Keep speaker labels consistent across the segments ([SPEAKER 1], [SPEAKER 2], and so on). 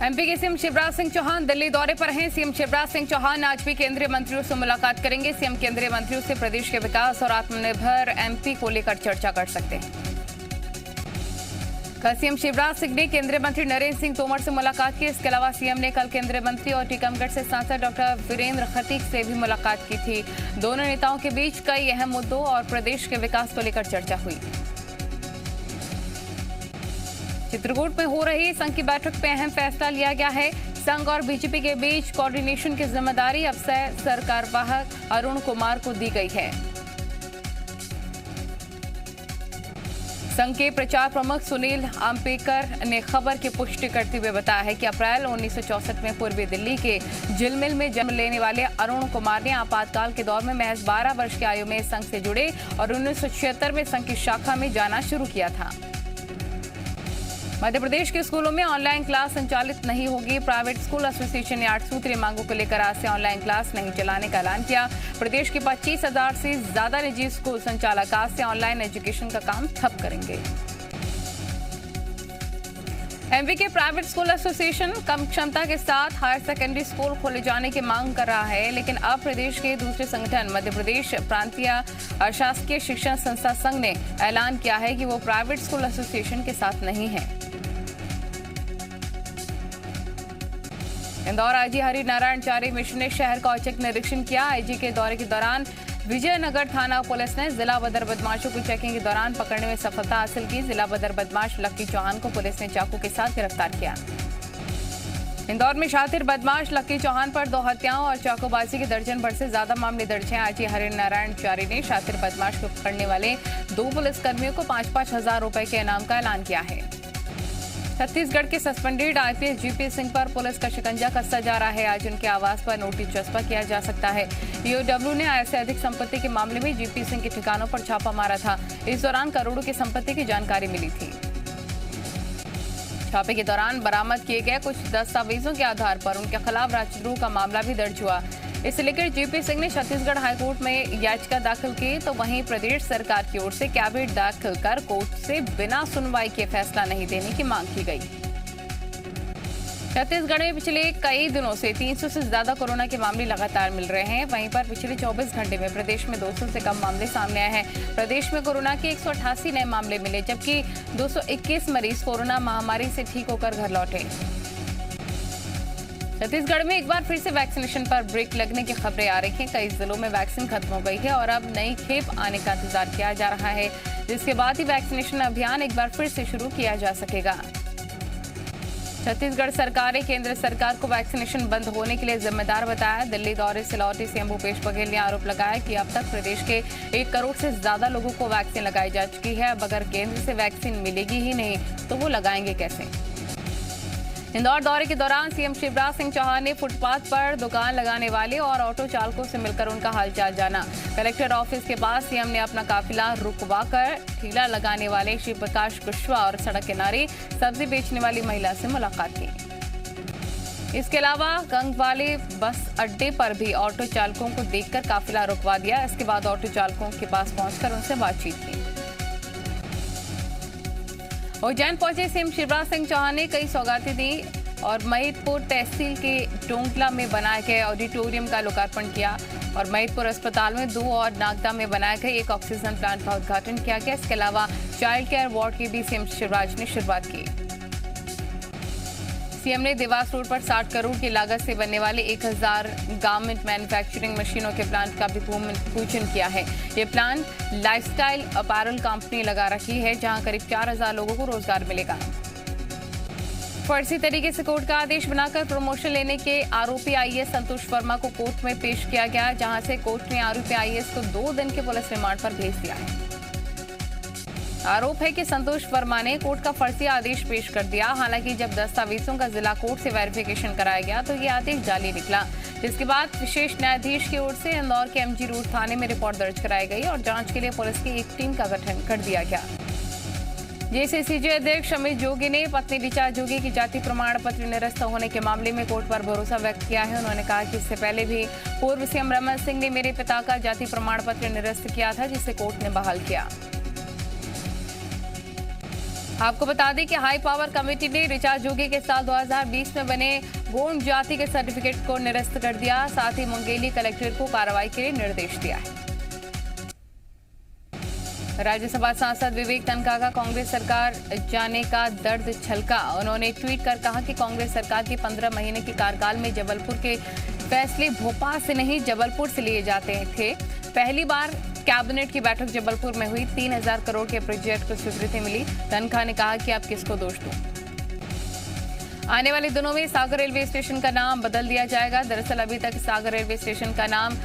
[SPEAKER 1] MP के CM Shivraj Singh Chauhan Delhi दौरे पर हैं। सीएम शिवराज सिंह चौहान आज भी केंद्रीय मंत्रियों से मुलाकात करेंगे। सीएम केंद्रीय मंत्रियों से प्रदेश के विकास और आत्मनिर्भर एमपी को लेकर चर्चा कर सकते हैं। कल सीएम शिवराज सिंह ने केंद्रीय मंत्री नरेंद्र सिंह तोमर से मुलाकात की। इसके अलावा सीएम ने कल केंद्रीय मंत्री और टीकमगढ़ से सांसद डॉक्टर वीरेंद्र खटीक से भी मुलाकात की थी। दोनों नेताओं के बीच कई अहम मुद्दों और प्रदेश के विकास को लेकर चर्चा हुई। चित्रकूट में हो रही संघ की बैठक में अहम फैसला लिया गया है। संघ और बीजेपी के बीच कोऑर्डिनेशन की जिम्मेदारी अब से सरकारवाहक अरुण कुमार को दी गई है। संघ के प्रचार प्रमुख सुनील आम्बेकर ने खबर की पुष्टि करते हुए बताया है कि अप्रैल 1964 में पूर्वी दिल्ली के झिलमिल में जन्म लेने वाले अरुण कुमार ने आपातकाल के दौर में महज 12 वर्ष की आयु में संघ से जुड़े और 1976 में संघ की शाखा में जाना शुरू किया था। मध्य प्रदेश के स्कूलों में ऑनलाइन क्लास संचालित नहीं होगी। प्राइवेट स्कूल एसोसिएशन ने 8 सूत्रीय मांगों को लेकर आज से ऑनलाइन क्लास नहीं चलाने का ऐलान किया। प्रदेश के 25,000 से ज्यादा निजी स्कूल संचालक आज से ऑनलाइन एजुकेशन का काम ठप करेंगे। एमपी के प्राइवेट स्कूल एसोसिएशन कम क्षमता के साथ हायर सेकेंडरी स्कूल खोले जाने की मांग कर रहा है, लेकिन अब प्रदेश के दूसरे संगठन मध्य प्रदेश प्रांतीय अशासकीय शिक्षण संस्था संघ ने ऐलान किया है कि वो प्राइवेट स्कूल एसोसिएशन के साथ नहीं है। इंदौर आईजी हरिनारायण चारी मिश्र ने शहर का औचक निरीक्षण किया। आईजी के दौरे के दौरान विजयनगर थाना पुलिस ने जिला बदर बदमाशों को चेकिंग के दौरान पकड़ने में सफलता हासिल की। जिला बदर बदमाश लक्की चौहान को पुलिस ने चाकू के साथ गिरफ्तार किया। इंदौर में शातिर बदमाश लक्की चौहान पर 2 हत्याओं और चाकूबाजी के दर्जन भर से ज्यादा मामले दर्ज हैं। आईजी हरिनारायण चारी ने शातिर बदमाश को पकड़ने वाले 2 पुलिसकर्मियों को 5-5 हजार रुपए के इनाम का ऐलान किया है। छत्तीसगढ़ के सस्पेंडेड आईपीएस जीपी सिंह पर पुलिस का शिकंजा कसता जा रहा है। आज उनके आवास पर नोटिस चस्पा किया जा सकता है। ईओडब्ल्यू ने आय से अधिक संपत्ति के मामले में जीपी सिंह के ठिकानों पर छापा मारा था। इस दौरान करोड़ों की संपत्ति की जानकारी मिली थी। छापे के दौरान बरामद किए गए कुछ दस्तावेजों के आधार पर उनके खिलाफ राजद्रोह का मामला भी दर्ज हुआ। इसे लेकर जीपी सिंह ने छत्तीसगढ़ हाईकोर्ट में याचिका दाखिल की, तो वहीं प्रदेश सरकार की ओर से कैविएट दाखिल कर कोर्ट से बिना सुनवाई के फैसला नहीं देने की मांग की गई। छत्तीसगढ़ में पिछले कई दिनों से 300 से ज्यादा कोरोना के मामले लगातार मिल रहे हैं। वहीं पर पिछले 24 घंटे में प्रदेश में 200 से कम मामले सामने आए हैं। प्रदेश में कोरोना के 188 नए मामले मिले, जबकि 221 मरीज कोरोना महामारी से ठीक होकर घर लौटे। छत्तीसगढ़ में एक बार फिर से वैक्सीनेशन पर ब्रेक लगने की खबरें आ रही हैं। कई जिलों में वैक्सीन खत्म हो गई है और अब नई खेप आने का इंतजार किया जा रहा है, जिसके बाद ही वैक्सीनेशन अभियान एक बार फिर से शुरू किया जा सकेगा। छत्तीसगढ़ सरकार ने केंद्र सरकार को वैक्सीनेशन बंद होने के लिए जिम्मेदार बताया। दिल्ली दौरे से लौटे सीएम भूपेश बघेल ने आरोप लगाया कि अब तक प्रदेश के 1 करोड़ से ज्यादा लोगों को वैक्सीन लगाई जा चुकी है। अब अगर केंद्र से वैक्सीन मिलेगी ही नहीं तो वो लगाएंगे कैसे। इंदौर दौरे के दौरान सीएम शिवराज सिंह चौहान ने फुटपाथ पर दुकान लगाने वाले और ऑटो चालकों से मिलकर उनका हालचाल जाना। कलेक्टर ऑफिस के पास सीएम ने अपना काफिला रुकवाकर ठेला लगाने वाले शिव प्रकाश कुशवाहा और सड़क किनारे सब्जी बेचने वाली महिला से मुलाकात की। इसके अलावा गंगवाले बस अड्डे पर भी ऑटो चालकों को देखकर काफिला रुकवा दिया। इसके बाद ऑटो चालकों के पास पहुंचकर उनसे बातचीत की। उज्जैन पहुंचे सीएम शिवराज सिंह चौहान ने कई सौगातें दी और महिदपुर तहसील के टोंकला में बनाए गए ऑडिटोरियम का लोकार्पण किया और महिदपुर अस्पताल में 2 और नागदा में बनाए गए 1 ऑक्सीजन प्लांट का उद्घाटन किया गया। इसके अलावा चाइल्ड केयर वार्ड की भी सीएम शिवराज ने शुरुआत की। सीएम ने देवास रोड पर 60 करोड़ की लागत से बनने वाले 1000 गारमेंट मैन्युफैक्चरिंग मशीनों के प्लांट का भी पूजन किया है। ये प्लांट लाइफस्टाइल अपैरल कंपनी लगा रखी है, जहां करीब 4000 लोगों को रोजगार मिलेगा। फर्जी तरीके से कोर्ट का आदेश बनाकर प्रमोशन लेने के आरोपी आईएएस संतोष वर्मा को कोर्ट में पेश किया गया, जहां से कोर्ट ने आरोपी आईएएस को 2 दिन के पुलिस रिमांड पर भेज दिया है। आरोप है कि संतोष वर्मा ने कोर्ट का फर्जी आदेश पेश कर दिया। हालांकि जब दस्तावेजों का जिला कोर्ट से वेरिफिकेशन कराया गया तो ये आदेश जाली निकला, जिसके बाद विशेष न्यायाधीश की ओर से इंदौर के एमजी रोड थाने में रिपोर्ट दर्ज कराई गई और जांच के लिए पुलिस की एक टीम का गठन कर दिया गया। जेसीसीजे अध्यक्ष अमित जोगी ने पत्नी ऋचा जोगी की जाति प्रमाण पत्र निरस्त होने के मामले में कोर्ट पर भरोसा व्यक्त किया है। उन्होंने कहा कि इससे पहले भी पूर्व सीएम रमन सिंह ने मेरे पिता का जाति प्रमाण पत्र निरस्त किया था, जिसे कोर्ट ने बहाल किया। आपको बता दें कि हाई पावर कमेटी ने ऋचा जोगी के साल 2020 में बने गोंड जाति के सर्टिफिकेट को निरस्त कर दिया। साथ ही मुंगेली कलेक्टर को कार्रवाई के लिए निर्देश दिया है। राज्यसभा सांसद विवेक तनखा का कांग्रेस सरकार जाने का दर्द छलका। उन्होंने ट्वीट कर कहा कि कांग्रेस सरकार के 15 महीने के कार्यकाल में जबलपुर के फैसले भोपाल से नहीं जबलपुर से लिए जाते थे। पहली बार कैबिनेट की बैठक जबलपुर में हुई। 3000 करोड़ के प्रोजेक्ट को स्वीकृति मिली। तनखा ने कहा कि अब किसको दोष दूं। आने वाले दिनों में सागर रेलवे स्टेशन का नाम बदल दिया जाएगा। दरअसल अभी तक सागर रेलवे स्टेशन का नाम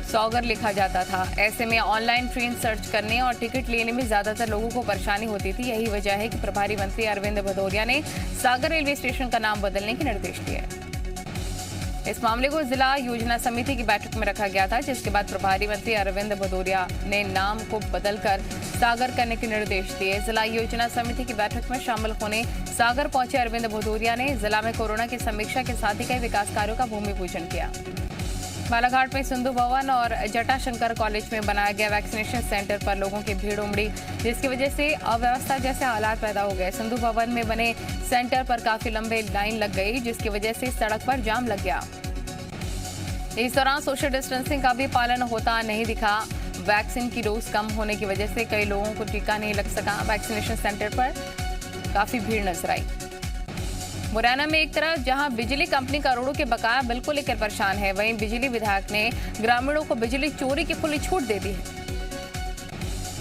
[SPEAKER 1] सौगर लिखा जाता था। ऐसे में ऑनलाइन ट्रेन सर्च करने और टिकट लेने में ज्यादातर लोगों को परेशानी होती थी। यही वजह है कि प्रभारी मंत्री अरविंद भदौरिया ने सागर रेलवे स्टेशन का नाम बदलने के निर्देश दिए। इस मामले को जिला योजना समिति की बैठक में रखा गया था, जिसके बाद प्रभारी मंत्री अरविंद भदौरिया ने नाम को बदलकर सागर करने के निर्देश दिए। जिला योजना समिति की बैठक में शामिल होने सागर पहुंचे अरविंद भदौरिया ने जिला में कोरोना की समीक्षा के साथ ही कई विकास कार्यों का भूमि पूजन किया। बालाघाट में सिंधु भवन और जटाशंकर कॉलेज में बनाया गया वैक्सीनेशन सेंटर पर लोगों की भीड़ उमड़ी, जिसकी वजह से अव्यवस्था जैसे हालात पैदा हो गए। सिंधु भवन में बने सेंटर पर काफी लंबे लाइन लग गई, जिसकी वजह से सड़क पर जाम लग गया। इस दौरान सोशल डिस्टेंसिंग का भी पालन होता नहीं दिखा। वैक्सीन की डोज कम होने की वजह से कई लोगों को टीका नहीं लग सका। वैक्सीनेशन सेंटर पर काफी भीड़ नजर आई। मुरैना में एक तरफ जहां बिजली कंपनी करोड़ों के बकाया बिल को लेकर परेशान है, वहीं बिजली विभाग ने ग्रामीणों को बिजली चोरी की खुली छूट दे दी है।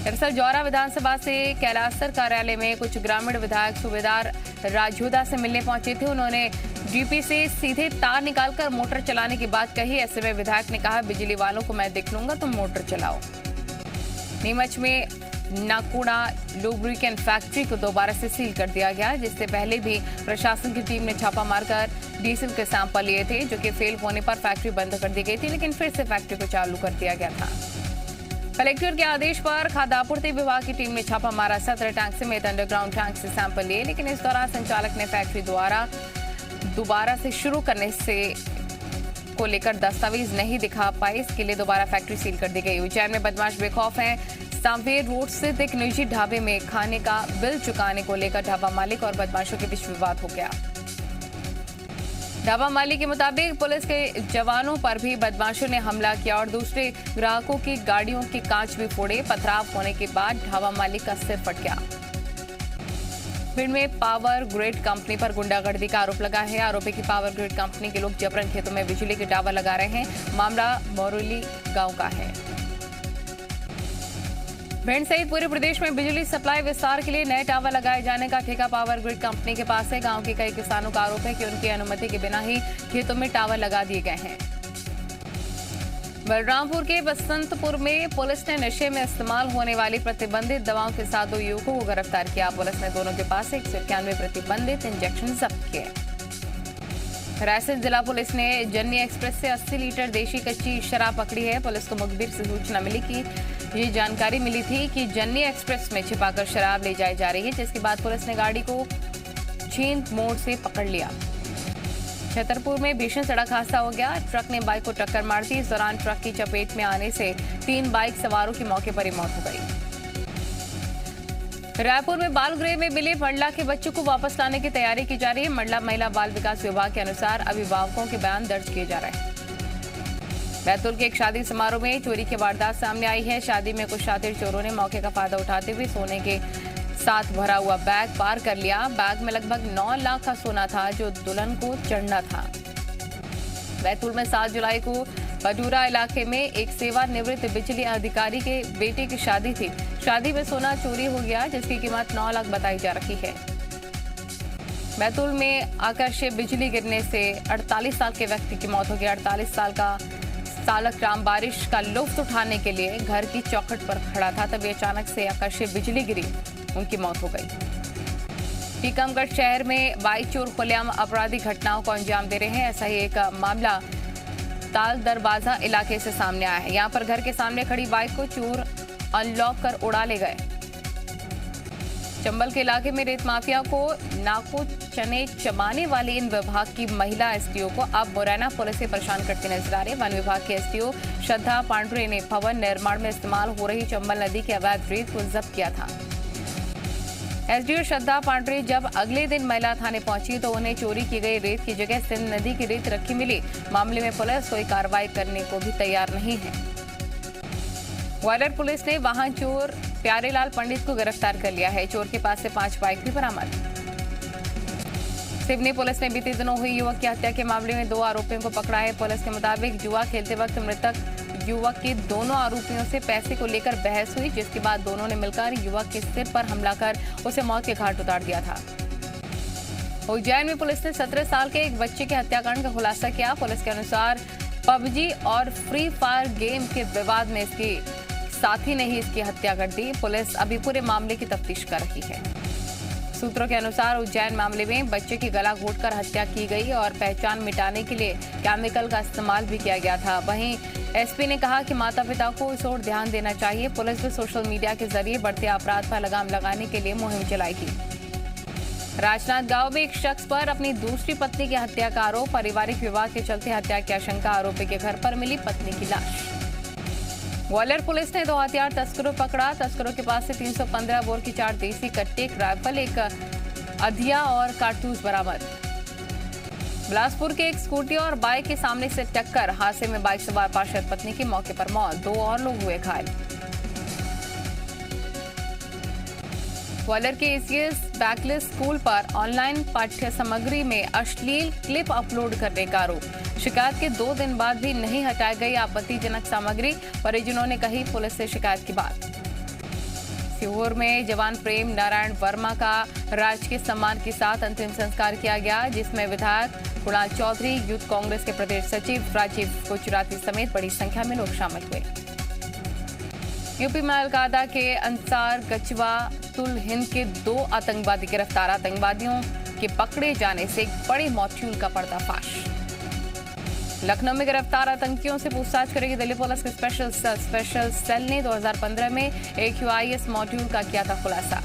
[SPEAKER 1] दरअसल जौरा विधानसभा से कैलाशर कार्यालय में कुछ ग्रामीण विधायक सूबेदार राजोदा से मिलने पहुंचे थे। उन्होंने डीपी से सीधे तार निकालकर मोटर चलाने की बात कही। ऐसे में विधायक ने कहा, बिजली वालों को मैं देख लूंगा, तुम मोटर चलाओ। नीमच में नाकुड़ा लुब्रिकेंट फैक्ट्री को दोबारा से सील कर दिया गया, जिससे पहले भी प्रशासन की टीम ने छापा मारकर डीजल के सैंपल लिए थे, जो कि फेल होने पर फैक्ट्री बंद कर दी गई थी, लेकिन फिर से फैक्ट्री को चालू कर दिया गया था। कलेक्टर के आदेश पर खाद्य आपूर्ति विभाग की टीम ने छापा मारा। 17 टैंक समेत अंडरग्राउंड टैंक से सैंपल लिए, लेकिन इस दौरान संचालक ने फैक्ट्री दोबारा से शुरू करने से को लेकर दस्तावेज नहीं दिखा पाए। इसके लिए दोबारा फैक्ट्री सील कर दी गई। उज्जैन में बदमाश बेखौफ हैं। सांवेर रोड स्थित एक निजी ढाबे में खाने का बिल चुकाने को लेकर ढाबा मालिक और बदमाशों के बीच विवाद हो गया। ढाबा मालिक के मुताबिक पुलिस के जवानों पर भी बदमाशों ने हमला किया और दूसरे ग्राहकों की गाड़ियों के कांच भी फोड़े। पथराव होने के बाद ढाबा मालिक का सिर फट गया। भिंड में पावर ग्रिड कंपनी पर गुंडागर्दी का आरोप लगा है। आरोपी की पावर ग्रिड कंपनी के लोग जबरन खेतों में बिजली के टावर लगा रहे हैं। मामला मोरली गांव का है। भिंड सहित पूरे प्रदेश में बिजली सप्लाई विस्तार के लिए नए टावर लगाए जाने का ठेका पावर ग्रिड कंपनी के पास है। गांव के कई किसानों का आरोप है कि उनकी अनुमति के बिना ही खेतों में टावर लगा दिए गए हैं। बलरामपुर के बसंतपुर में पुलिस ने नशे में इस्तेमाल होने वाली प्रतिबंधित दवाओं के साथ 2 युवकों को गिरफ्तार किया। पुलिस ने दोनों के पास 191 प्रतिबंधित इंजेक्शन जब्त किए। रायसेन जिला पुलिस ने जन्नी एक्सप्रेस से 80 लीटर देशी कच्ची शराब पकड़ी है। पुलिस को मुखबिर से सूचना मिली कि ये जानकारी मिली थी कि जन्नी एक्सप्रेस में छिपाकर शराब ले जाई जा रही है, जिसके बाद पुलिस ने गाड़ी को छींद मोड़ से पकड़ लिया। छतरपुर में भीषण सड़क हादसा हो गया। ट्रक ने बाइक को टक्कर मार दी। इस दौरान ट्रक की चपेट में आने से 3 बाइक सवारों की मौके पर ही मौत हो गई। रायपुर में बाल गृह में मिले मंडला के बच्चों को वापस लाने की तैयारी की जा रही है। मंडला महिला बाल विकास विभाग के अनुसार अभिभावकों के बयान दर्ज किए जा रहे हैं। बैतूल के एक शादी समारोह में चोरी की वारदात सामने आई है। शादी में कुछ शातिर चोरों ने मौके का फायदा उठाते हुए सोने के साथ भरा हुआ बैग पार कर लिया। बैग में लगभग 9 लाख का सोना था, जो दुल्हन को चढ़ना था। बैतूल में 7 जुलाई को बडूरा इलाके में एक सेवानिवृत्त बिजली अधिकारी के बेटे की शादी थी। शादी में सोना चोरी हो गया, जिसकी कीमत 9 लाख बताई जा रही है। बैतूल में आकाशीय बिजली गिरने से 48 साल के व्यक्ति की मौत हो गई। 48 साल का सालक राम बारिश का लुत्फ उठाने के लिए घर की चौखट पर खड़ा था, तभी अचानक से आकाशीय बिजली गिरी, उनकी मौत हो गई। टीकमगढ़ शहर में बाइक चोर खुलेआम आपराधिक घटनाओं को अंजाम दे रहे हैं। ऐसा ही एक मामला ताल दरवाजा इलाके से सामने आया है। यहाँ पर घर के सामने खड़ी बाइक को चोर अनलॉक कर उड़ा ले गए। चंबल के इलाके में रेत माफिया को नाको चने चबाने वाली इन विभाग की महिला एसडीओ को अब मुरैना पुलिस से परेशान करते नजर आ रहे। वन विभाग के एसडीओ श्रद्धा पांडुरे ने भवन निर्माण में इस्तेमाल हो रही चंबल नदी की अवैध रेत को जब्त किया था। एसडीओ श्रद्धा पांडे जब अगले दिन महिला थाने पहुंची तो उन्हें चोरी की गई रेत की जगह सिंध नदी की रेत रखी मिली। मामले में पुलिस कोई कार्रवाई करने को भी तैयार नहीं है। ग्वालियर पुलिस ने वाहन चोर प्यारेलाल पंडित को गिरफ्तार कर लिया है। चोर के पास से 5 बाइक भी बरामद। सिवनी पुलिस ने बीते दिनों हुई युवक की हत्या के मामले में 2 आरोपियों को पकड़ा है। पुलिस के मुताबिक जुआ खेलते वक्त मृतक युवक के दोनों आरोपियों से पैसे को लेकर बहस हुई, जिसके बाद दोनों ने मिलकर युवक के सिर पर हमला कर उसे मौत के घाट उतार दिया था। उज्जैन में पुलिस ने 17 साल के एक बच्चे के हत्याकांड का खुलासा किया। पुलिस के अनुसार पबजी और फ्री फायर गेम के विवाद में इसकी साथी ने ही इसकी हत्या कर दी। पुलिस अभी पूरे मामले की तफ्तीश कर रही है। सूत्रों के अनुसार उज्जैन मामले में बच्चे की गला घोंटकर हत्या की गई और पहचान मिटाने के लिए केमिकल का इस्तेमाल भी किया गया था। वहीं एसपी ने कहा कि माता पिता को इस ओर ध्यान देना चाहिए। पुलिस भी सोशल मीडिया के जरिए बढ़ते अपराध पर लगाम लगाने के लिए मुहिम चलाएगी। राजनांदगांव में एक शख्स पर अपनी दूसरी पत्नी की हत्या का आरोप। पारिवारिक विवाद के चलते हत्या की आशंका। आरोपी के घर पर मिली पत्नी की लाश। ग्वालियर पुलिस ने 2 हथियार तस्करों पकड़ा। तस्करों के पास से 315 बोर की 4 देसी कट्टे, एक राइफल, एक अधिया और कारतूस बरामद। बिलासपुर के एक स्कूटी और बाइक के सामने से टक्कर। हादसे में बाइक सवार पार्षद पत्नी की मौके पर मौत, 2 और लोग हुए घायल। ग्वालियर के एसीएस बैकलेस स्कूल पर ऑनलाइन पाठ्य सामग्री में अश्लील क्लिप अपलोड करने का आरोप। शिकायत के 2 दिन बाद भी नहीं हटाई गई आपत्तिजनक सामग्री। परिजनों ने कही पुलिस से शिकायत की बात। सीहोर में जवान प्रेम नारायण वर्मा का राजकीय सम्मान के साथ अंतिम संस्कार किया गया, जिसमें विधायक कुणाल चौधरी, यूथ कांग्रेस के प्रदेश सचिव राजीव गुजराती समेत बड़ी संख्या में लोग शामिल हुए। यूपी में अलकायदा के अंसार गचवा तुल हिंद के 2 आतंकवादी गिरफ्तार। आतंकवादियों के पकड़े जाने से एक बड़े मॉड्यूल का पर्दाफाश। लखनऊ में गिरफ्तार आतंकियों से पूछताछ करेगी दिल्ली पुलिस के स्पेशल सेल ने 2015 में एक यूआईएस मॉड्यूल का किया था खुलासा।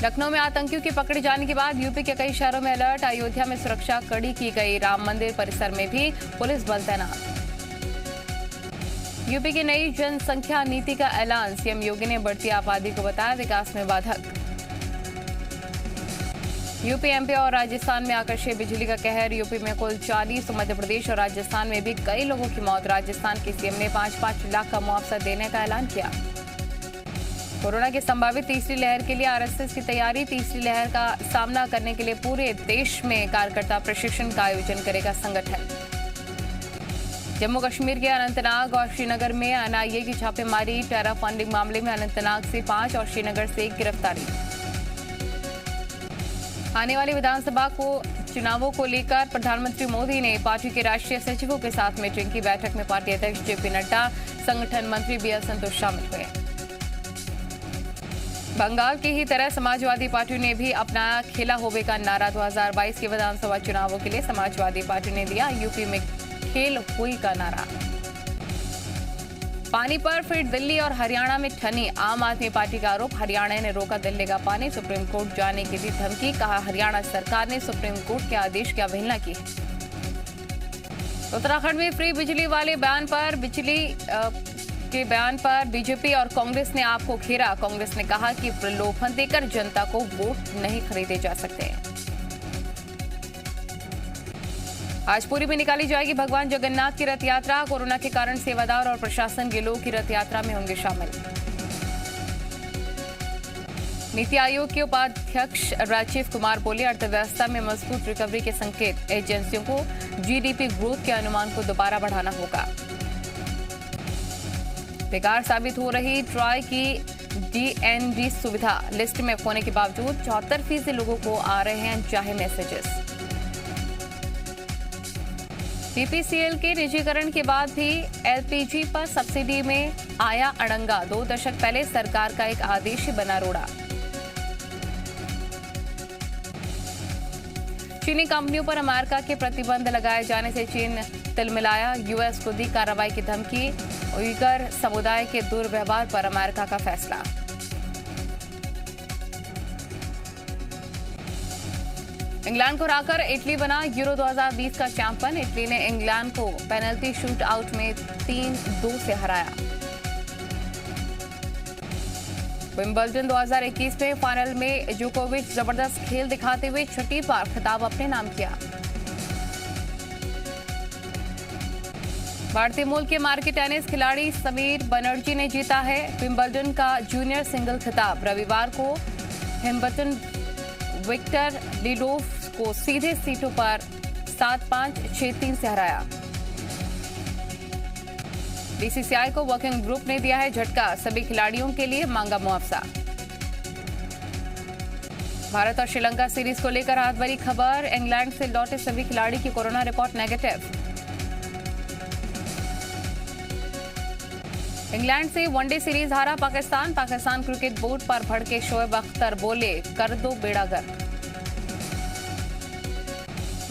[SPEAKER 1] लखनऊ में आतंकियों के पकड़े जाने के बाद यूपी के कई शहरों में अलर्ट। अयोध्या में सुरक्षा कड़ी की गई। राम मंदिर परिसर में भी पुलिस बल तैनात। यूपी की नई जनसंख्या नीति का ऐलान। सीएम योगी ने बढ़ती आबादी को बताया विकास में बाधक। यूपी, एमपी और राजस्थान में आकाशीय बिजली का कहर। यूपी में कुल 40, मध्य प्रदेश और राजस्थान में भी कई लोगों की मौत। राजस्थान के सीएम ने 5-5 लाख का मुआवजा देने का ऐलान किया। कोरोना की संभावित तीसरी लहर के लिए आरएसएस की तैयारी। तीसरी लहर का सामना करने के लिए पूरे देश में कार्यकर्ता प्रशिक्षण का आयोजन करेगा संगठन। जम्मू कश्मीर के अनंतनाग और श्रीनगर में एनआईए की छापेमारी। टेरर फंडिंग मामले में अनंतनाग से 5 और श्रीनगर से 1 गिरफ्तारी। आने वाली विधानसभा चुनावों को लेकर प्रधानमंत्री मोदी ने पार्टी के राष्ट्रीय सचिवों के साथ मीटिंग की। बैठक में पार्टी अध्यक्ष जेपी नड्डा, संगठन मंत्री बीएल संतोष शामिल हुए। बंगाल की ही तरह समाजवादी पार्टी ने भी अपनाया खेला होवे का नारा। 2022 के विधानसभा चुनावों के लिए समाजवादी पार्टी ने दिया यूपी में खेल हुई का नारा। पानी पर फिर दिल्ली और हरियाणा में ठनी। आम आदमी पार्टी का आरोप, हरियाणा ने रोका दिल्ली का पानी। सुप्रीम कोर्ट जाने की दी धमकी। कहा हरियाणा सरकार ने सुप्रीम कोर्ट के आदेश की अवहेलना की है। उत्तराखंड में फ्री बिजली वाले बयान पर बीजेपी और कांग्रेस ने आपको घेरा। कांग्रेस ने कहा कि प्रलोभन देकर जनता को वोट नहीं खरीदे जा सकते। आज पुरी में निकाली जाएगी भगवान जगन्नाथ की रथ यात्रा। कोरोना के कारण सेवादार और प्रशासन के लोग की रथ यात्रा में होंगे शामिल। नीति आयोग के उपाध्यक्ष राजीव कुमार बोले अर्थव्यवस्था में मजबूत रिकवरी के संकेत। एजेंसियों को जीडीपी ग्रोथ के अनुमान को दोबारा बढ़ाना होगा। बेकार साबित हो रही ट्राई की डीएनडी सुविधा। लिस्ट में होने के बावजूद 74% लोगों को आ रहे हैं अनचाहे मैसेजेस। बीपीसीएल के निजीकरण के बाद भी एलपीजी पर सब्सिडी में आया अड़ंगा। 2 दशक पहले सरकार का एक आदेश ही बना रोड़ा। चीनी कंपनियों पर अमेरिका के प्रतिबंध लगाए जाने से चीन तिलमिलाया। यूएस को दी कार्रवाई की धमकी। उइगर समुदाय के दुर्व्यवहार पर अमेरिका का फैसला। इंग्लैंड को हराकर इटली बना यूरो 2020 का चैंपियन। इटली ने इंग्लैंड को पेनल्टी शूट आउट में 3-2 से हराया। विंबलडन 2021 में फाइनल में जोकोविच जबरदस्त खेल दिखाते हुए छठी बार खिताब अपने नाम किया। भारतीय मूल के मार्की टेनिस खिलाड़ी समीर बनर्जी ने जीता है विंबलडन का जूनियर सिंगल खिताब। रविवार को हेम्बटन विक्टर लिडोफ को सीधे सीटों पर 7-5, 6-3 से हराया। बीसीसीआई को वर्किंग ग्रुप ने दिया है झटका, सभी खिलाड़ियों के लिए मांगा मुआवजा। भारत और श्रीलंका सीरीज को लेकर राहत भरी खबर, इंग्लैंड से लौटे सभी खिलाड़ी की कोरोना रिपोर्ट नेगेटिव। इंग्लैंड से वनडे सीरीज हारा पाकिस्तान क्रिकेट बोर्ड पर भड़के शोएब अख्तर, बोले कर दो बेड़ा गर्क।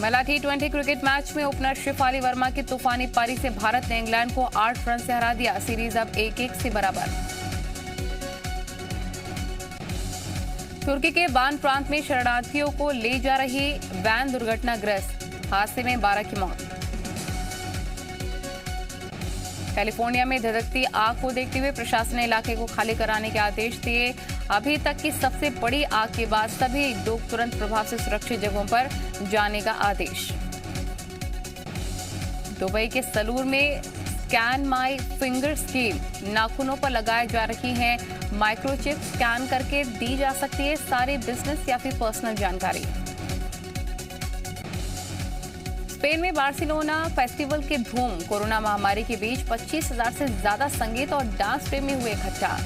[SPEAKER 1] महिला T20 क्रिकेट मैच में ओपनर शेफाली वर्मा की तूफानी पारी से भारत ने इंग्लैंड को 8 रन से हरा दिया। सीरीज अब 1-1 से बराबर। तुर्की के बान प्रांत में शरणार्थियों को ले जा रही वैन दुर्घटनाग्रस्त, हादसे में 12 की मौत। कैलिफोर्निया में धधकती आग को देखते हुए प्रशासन ने इलाके को खाली कराने के आदेश दिए। अभी तक की सबसे बड़ी आग के बाद सभी लोग तुरंत प्रभाव से सुरक्षित जगहों पर जाने का आदेश। दुबई के सलूर में स्कैन माई फिंगर स्कीम, नाखूनों पर लगाए जा रही हैं माइक्रोचिप, स्कैन करके दी जा सकती है सारी बिजनेस या फिर पर्सनल जानकारी। स्पेन में बार्सिलोना फेस्टिवल की धूम, कोरोना महामारी के बीच 25,000 से ज्यादा संगीत और डांस प्रेमी हुए इकट्ठा।